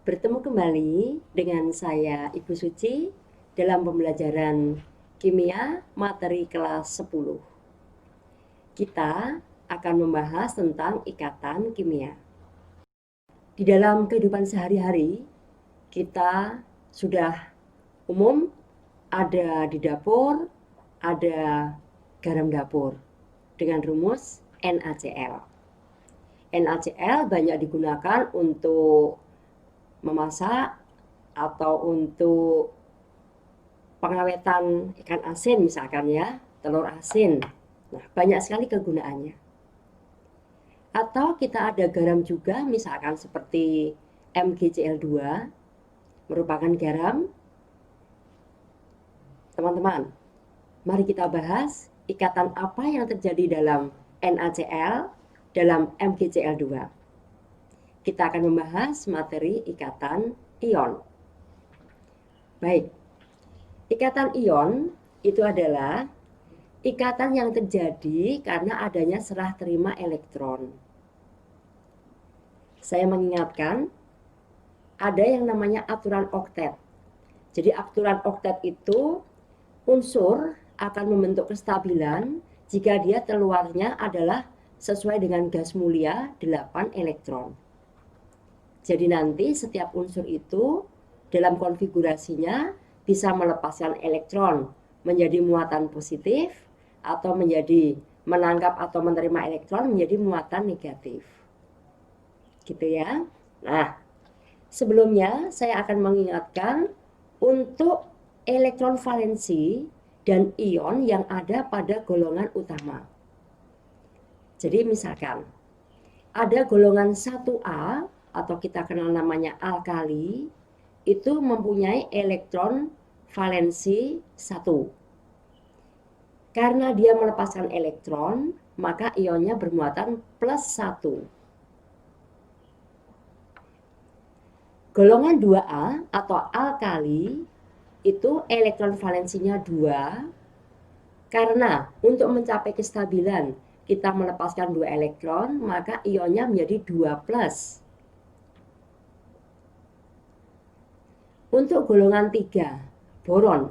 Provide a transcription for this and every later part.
Bertemu kembali dengan saya Ibu Suci dalam pembelajaran kimia materi kelas 10. Kita akan membahas tentang ikatan kimia. Di dalam kehidupan sehari-hari, kita sudah umum ada di dapur, ada garam dapur dengan rumus NaCl. NaCl banyak digunakan untuk memasak atau untuk pengawetan ikan asin misalkan ya, telur asin. Nah, banyak sekali kegunaannya. Atau kita ada garam juga misalkan seperti MgCl2 merupakan garam. Teman-teman, mari kita bahas ikatan apa yang terjadi dalam NaCl dalam MgCl2. Kita akan membahas materi ikatan ion. Baik, ikatan ion itu adalah ikatan yang terjadi karena adanya serah terima elektron. Saya mengingatkan, ada yang namanya aturan oktet. Jadi aturan oktet itu unsur akan membentuk kestabilan jika dia keluarnya adalah sesuai dengan gas mulia 8 elektron. Jadi nanti setiap unsur itu dalam konfigurasinya bisa melepaskan elektron menjadi muatan positif atau menjadi menangkap atau menerima elektron menjadi muatan negatif. Gitu ya. Nah, sebelumnya saya akan mengingatkan untuk elektron valensi dan ion yang ada pada golongan utama. Jadi misalkan ada golongan 1A atau kita kenal namanya alkali, itu mempunyai elektron valensi 1. Karena dia melepaskan elektron, maka ionnya bermuatan plus 1. Golongan 2A atau alkali, itu elektron valensinya 2. Karena untuk mencapai kestabilan, kita melepaskan 2 elektron, maka ionnya menjadi 2 plus. Untuk golongan 3, boron,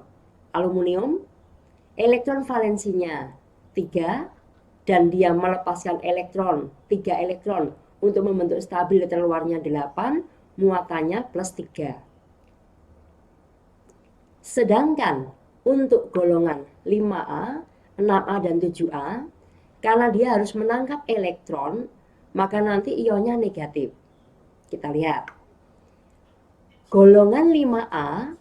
aluminium, elektron valensinya 3 dan dia melepaskan elektron, 3 elektron untuk membentuk stabil keluarnya 8, muatannya plus 3. Sedangkan untuk golongan 5A, 6A dan 7A, karena dia harus menangkap elektron, maka nanti ionnya negatif. Kita lihat. Golongan 5A,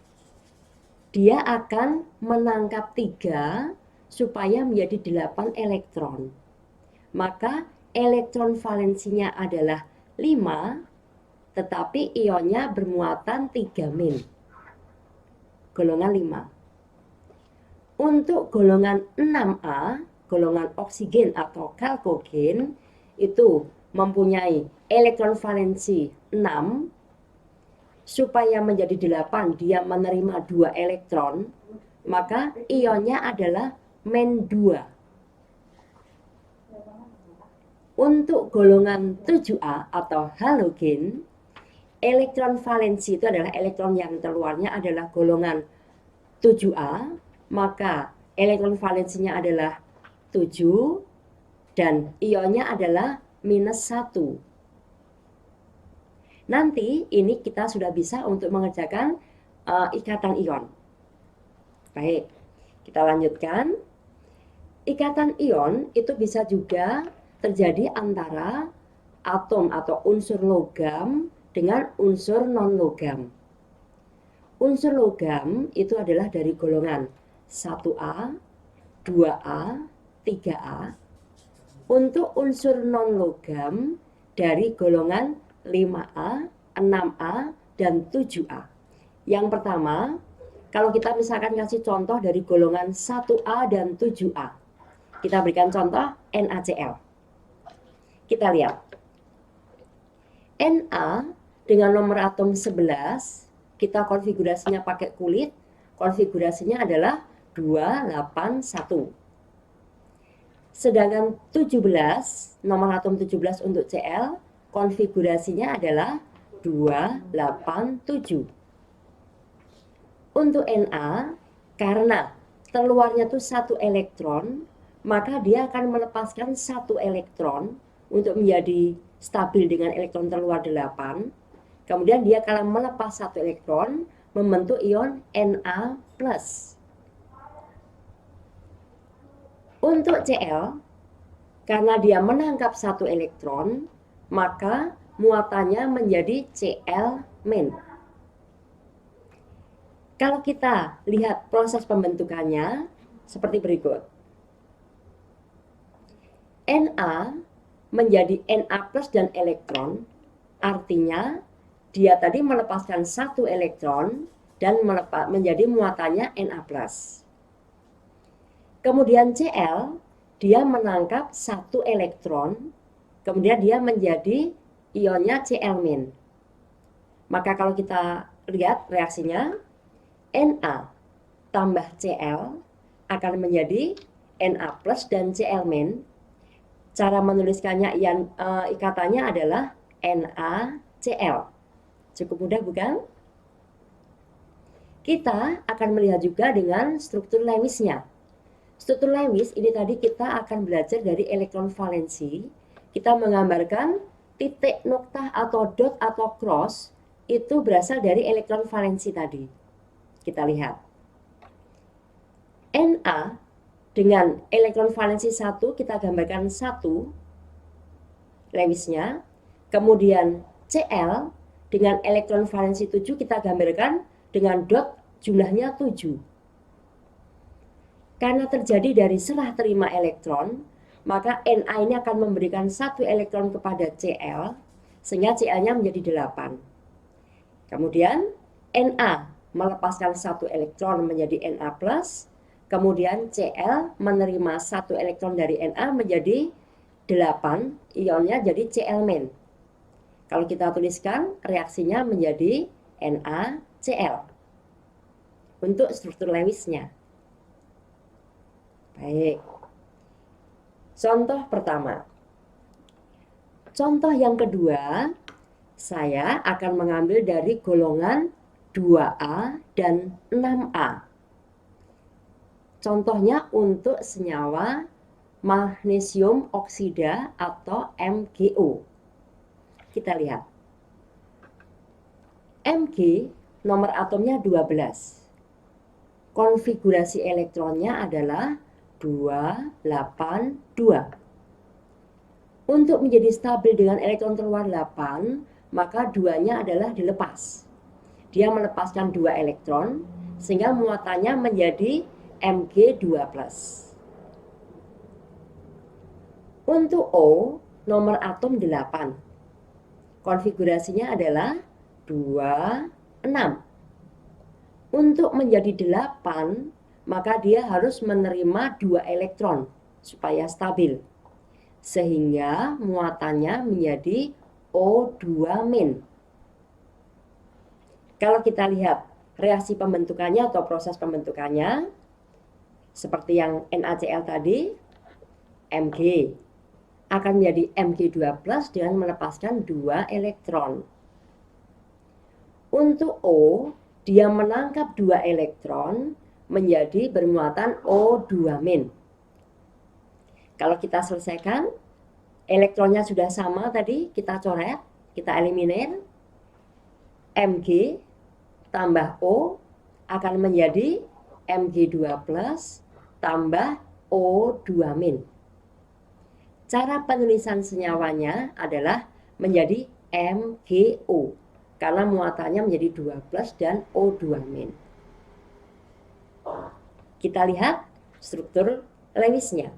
dia akan menangkap 3 supaya menjadi 8 elektron. Maka elektron valensinya adalah 5, tetapi ionnya bermuatan 3 min. Golongan 5. Untuk golongan 6A, golongan oksigen atau chalcogen, itu mempunyai elektron valensi 6, supaya menjadi 8 dia menerima 2 elektron, maka ionnya adalah men 2. Untuk golongan 7A atau halogen, elektron valensi itu adalah elektron yang keluarnya adalah golongan 7A, maka elektron valensinya adalah 7 dan ionnya adalah minus 1. Nanti ini kita sudah bisa untuk mengerjakan ikatan ion. Baik, kita lanjutkan. Ikatan ion itu bisa juga terjadi antara atom atau unsur logam dengan unsur non-logam. Unsur logam itu adalah dari golongan 1A, 2A, 3A. Untuk unsur non-logam dari golongan 5A, 6A, dan 7A. Yang pertama, kalau kita misalkan kasih contoh dari golongan 1A dan 7A. Kita berikan contoh NaCl. Kita lihat. Na dengan nomor atom 11, kita konfigurasinya pakai kulit. Konfigurasinya adalah 281. Sedangkan 17, nomor atom 17 untuk Cl, konfigurasinya adalah 287. Untuk Na, karena terluarnya tuh 1 elektron, maka dia akan melepaskan 1 elektron untuk menjadi stabil dengan elektron terluar 8. Kemudian dia akan melepas 1 elektron, membentuk ion Na+. Untuk Cl, karena dia menangkap 1 elektron, maka muatannya menjadi Cl-. Kalau kita lihat proses pembentukannya seperti berikut. Na menjadi Na+ dan elektron, artinya dia tadi melepaskan 1 elektron dan menjadi muatannya Na+. Kemudian Cl, dia menangkap 1 elektron, kemudian dia menjadi ionnya Cl-. Maka kalau kita lihat reaksinya, Na tambah Cl akan menjadi Na+ dan Cl-. Cara menuliskannya ikatannya adalah NaCl. Cukup mudah bukan? Kita akan melihat juga dengan struktur Lewisnya. Struktur Lewis ini tadi kita akan belajar dari elektron valensi. Kita menggambarkan titik, noktah, atau dot, atau cross itu berasal dari elektron valensi tadi. Kita lihat. Na dengan elektron valensi 1 kita gambarkan 1 Lewisnya. Kemudian Cl dengan elektron valensi 7 kita gambarkan dengan dot jumlahnya 7. Karena terjadi dari serah terima elektron, maka Na ini akan memberikan 1 elektron kepada Cl, sehingga Cl-nya menjadi 8. Kemudian Na melepaskan 1 elektron menjadi Na+, kemudian Cl menerima 1 elektron dari Na menjadi 8, ionnya jadi Cl-. Kalau kita tuliskan, reaksinya menjadi NaCl. Untuk struktur Lewisnya. Baik. Contoh pertama. Contoh yang kedua, saya akan mengambil dari golongan 2A dan 6A. Contohnya untuk senyawa magnesium oksida atau MgO. Kita lihat. Mg nomor atomnya 12. Konfigurasi elektronnya adalah 282. Untuk menjadi stabil dengan elektron terluar 8, maka 2-nya adalah dilepas. Dia melepaskan 2 elektron, sehingga muatannya menjadi Mg2+. Untuk O, nomor atom 8. Konfigurasinya adalah 2, 6. Untuk menjadi 8, maka dia harus menerima 2 elektron supaya stabil. Sehingga muatannya menjadi O2-. Kalau kita lihat reaksi pembentukannya atau proses pembentukannya, seperti yang NaCl tadi, Mg akan menjadi Mg2+ dengan melepaskan 2 elektron. Untuk O, dia menangkap 2 elektron menjadi bermuatan O2-. Kalau kita selesaikan, elektronnya sudah sama tadi, kita coret, kita eliminir. Mg tambah O akan menjadi Mg2+ tambah O2-. Cara penulisan senyawanya adalah menjadi MgO, karena muatannya menjadi 2+ dan O2-. Kita lihat struktur Lewisnya.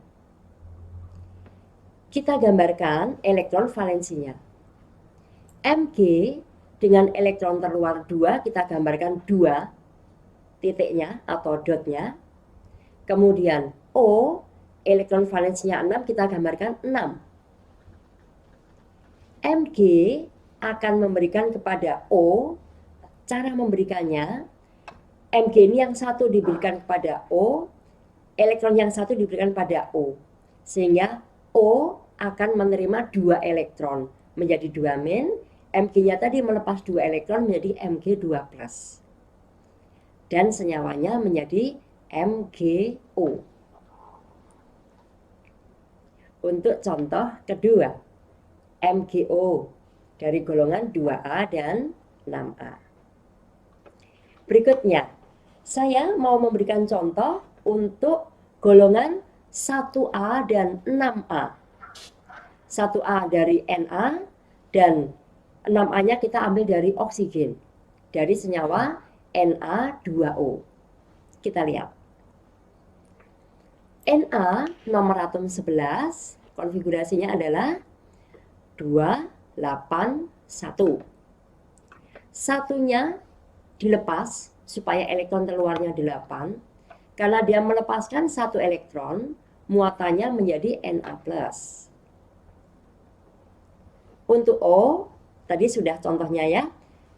Kita gambarkan elektron valensinya. Mg dengan elektron terluar 2 kita gambarkan 2 titiknya atau dotnya. Kemudian O, elektron valensinya 6, kita gambarkan 6. Mg akan memberikan kepada O, cara memberikannya, Mg ini yang satu diberikan kepada O, elektron yang satu diberikan pada O. Sehingga O akan menerima 2 elektron menjadi 2-. Mg-nya tadi melepas 2 elektron menjadi Mg2+. Dan senyawanya menjadi MgO. Untuk contoh kedua, MgO dari golongan 2A dan 6A. Berikutnya, saya mau memberikan contoh untuk golongan 1A dan 6A. 1A dari Na dan 6A-nya kita ambil dari oksigen, dari senyawa Na2O. Kita lihat. Na nomor atom 11, konfigurasinya adalah 281. Satunya dilepas supaya elektron terluarnya 8. Karena dia melepaskan 1 elektron, muatannya menjadi Na+. Untuk O, tadi sudah contohnya ya,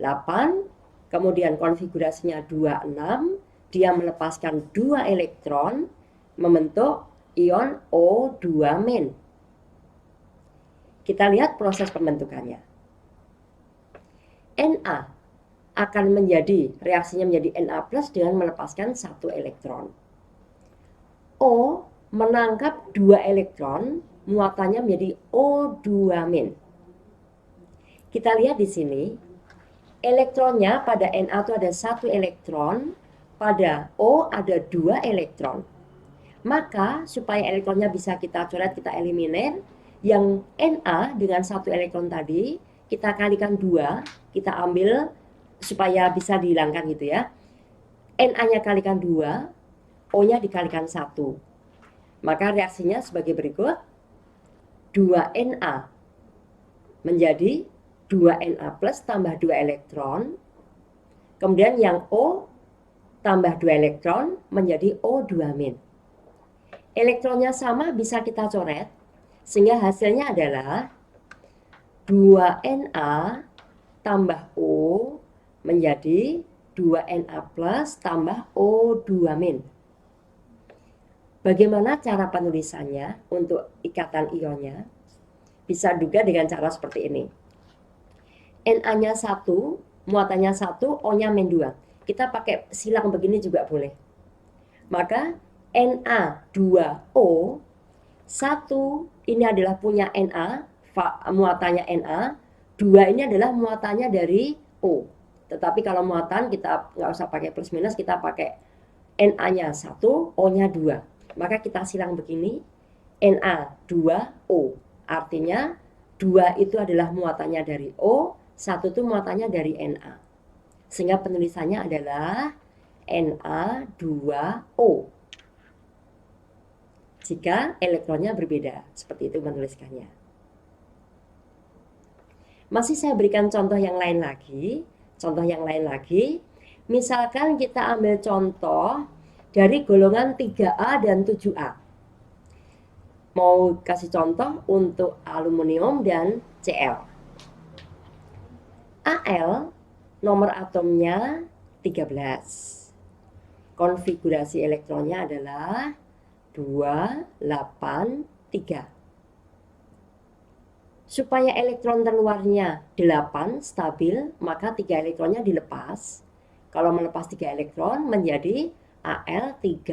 8, kemudian konfigurasinya 26, dia melepaskan 2 elektron, membentuk ion O2-. Kita lihat proses pembentukannya. Na akan menjadi, reaksinya menjadi Na+ dengan melepaskan 1 elektron. O menangkap 2 elektron, muatannya menjadi O2-. Kita lihat di sini, elektronnya pada Na itu ada 1 elektron, pada O ada 2 elektron. Maka supaya elektronnya bisa kita coret, kita eliminir, yang Na dengan 1 elektron tadi, kita kalikan 2, kita ambil supaya bisa dihilangkan gitu ya. Na-nya kalikan 2, O-nya dikalikan 1. Maka reaksinya sebagai berikut. 2Na menjadi 2Na+ tambah 2 elektron. Kemudian yang O tambah 2 elektron menjadi O2-. Elektronnya sama, bisa kita coret. Sehingga hasilnya adalah 2Na tambah O menjadi 2Na+ tambah O2-. Bagaimana cara penulisannya untuk ikatan ionnya? Bisa juga dengan cara seperti ini. Na-nya 1, muatannya 1, O-nya -2. Kita pakai silang begini juga boleh. Maka Na2O, 1 ini adalah punya Na, muatannya Na, 2 ini adalah muatannya dari O. Tetapi kalau muatan kita nggak usah pakai plus minus, kita pakai Na-nya 1, O-nya 2. Maka kita silang begini, Na2O. Artinya 2 itu adalah muatannya dari O, 1 itu muatannya dari Na. Sehingga penulisannya adalah Na2O. Jika elektronnya berbeda, seperti itu menuliskannya. Masih saya berikan contoh yang lain lagi. Misalkan kita ambil contoh dari golongan 3A dan 7A. Mau kasih contoh untuk aluminium dan Cl. Al nomor atomnya 13. Konfigurasi elektronnya adalah 283. Supaya elektron terluarnya 8 stabil, maka 3 elektronnya dilepas. Kalau melepas 3 elektron menjadi Al3+.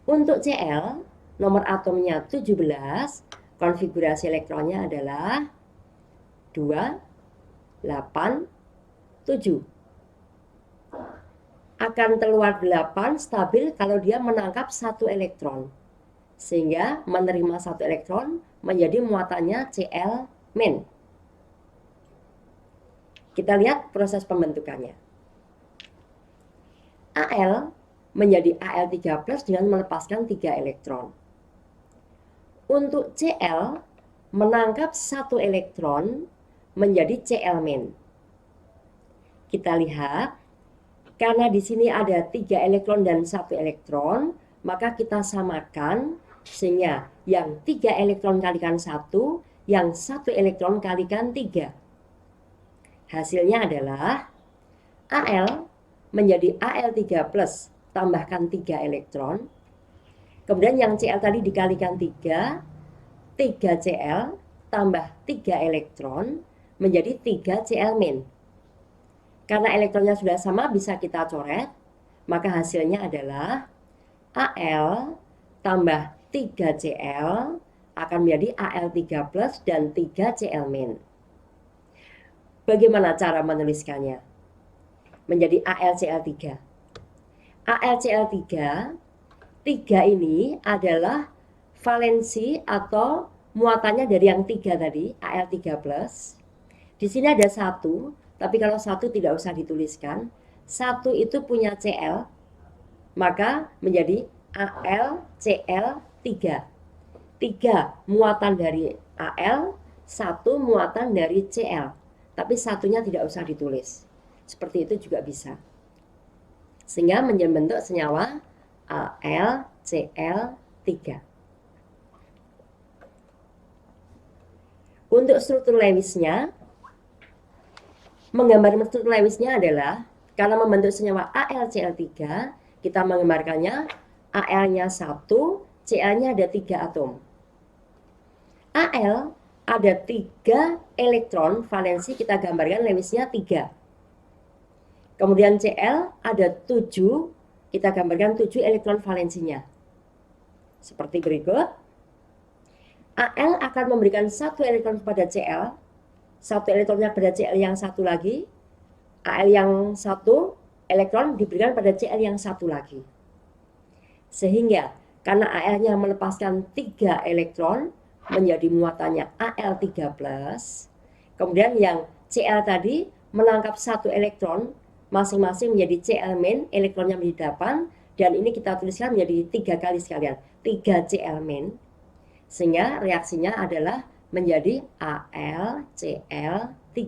Untuk Cl, nomor atomnya 17, konfigurasi elektronnya adalah 287. Akan keluar 8 stabil kalau dia menangkap 1 elektron. Sehingga menerima 1 elektron menjadi muatannya Cl-. Kita lihat proses pembentukannya. Al menjadi Al3+ dengan melepaskan 3 elektron. Untuk Cl menangkap 1 elektron menjadi Cl-. Kita lihat, karena di sini ada 3 elektron dan 1 elektron, maka kita samakan sehingga yang 3 elektron kalikan 1, yang 1 elektron kalikan 3. Hasilnya adalah Al menjadi Al3+, tambahkan 3 elektron. Kemudian yang Cl tadi dikalikan 3, 3Cl tambah 3 elektron menjadi 3 Cl-. Karena elektronnya sudah sama bisa kita coret, maka hasilnya adalah Al tambah 3 Cl akan menjadi Al3+ dan 3 Cl-. Bagaimana cara menuliskannya? Menjadi AlCl3. AlCl3, 3 ini adalah valensi atau muatannya dari yang 3 tadi, Al3+. Di sini ada 1, tapi kalau 1 tidak usah dituliskan. 1 itu punya Cl, maka menjadi AlCl3. 3 muatan dari Al, 1 muatan dari Cl. Tapi satunya tidak usah ditulis. Seperti itu juga bisa. Sehingga membentuk senyawa AlCl3. Untuk struktur Lewisnya, menggambar struktur Lewisnya adalah, karena membentuk senyawa AlCl3, kita menggambarkannya Al-nya 1, Cl-nya ada 3 atom. Al ada 3 elektron valensi, kita gambarkan Lewisnya 3. Kemudian Cl ada 7, kita gambarkan 7 elektron valensinya. Seperti berikut. Al akan memberikan 1 elektron kepada Cl, 1 elektronnya pada Cl yang satu lagi. Al yang 1 elektron diberikan pada Cl yang satu lagi. Sehingga karena Al-nya melepaskan 3 elektron menjadi muatannya Al3+. Kemudian yang Cl tadi menangkap 1 elektron, masing-masing menjadi Cl-, elektronnya menjadi 8, dan ini kita tuliskan menjadi 3 kali sekalian, 3 Cl-. Sehingga reaksinya adalah menjadi AlCl3.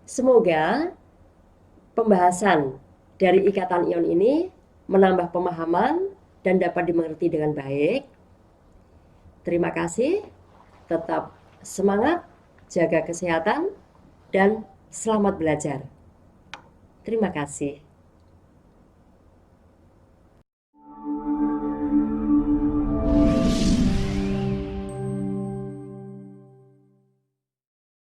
Semoga pembahasan dari ikatan ion ini menambah pemahaman dan dapat dimengerti dengan baik. Terima kasih, tetap semangat, jaga kesehatan, dan selamat belajar. Terima kasih.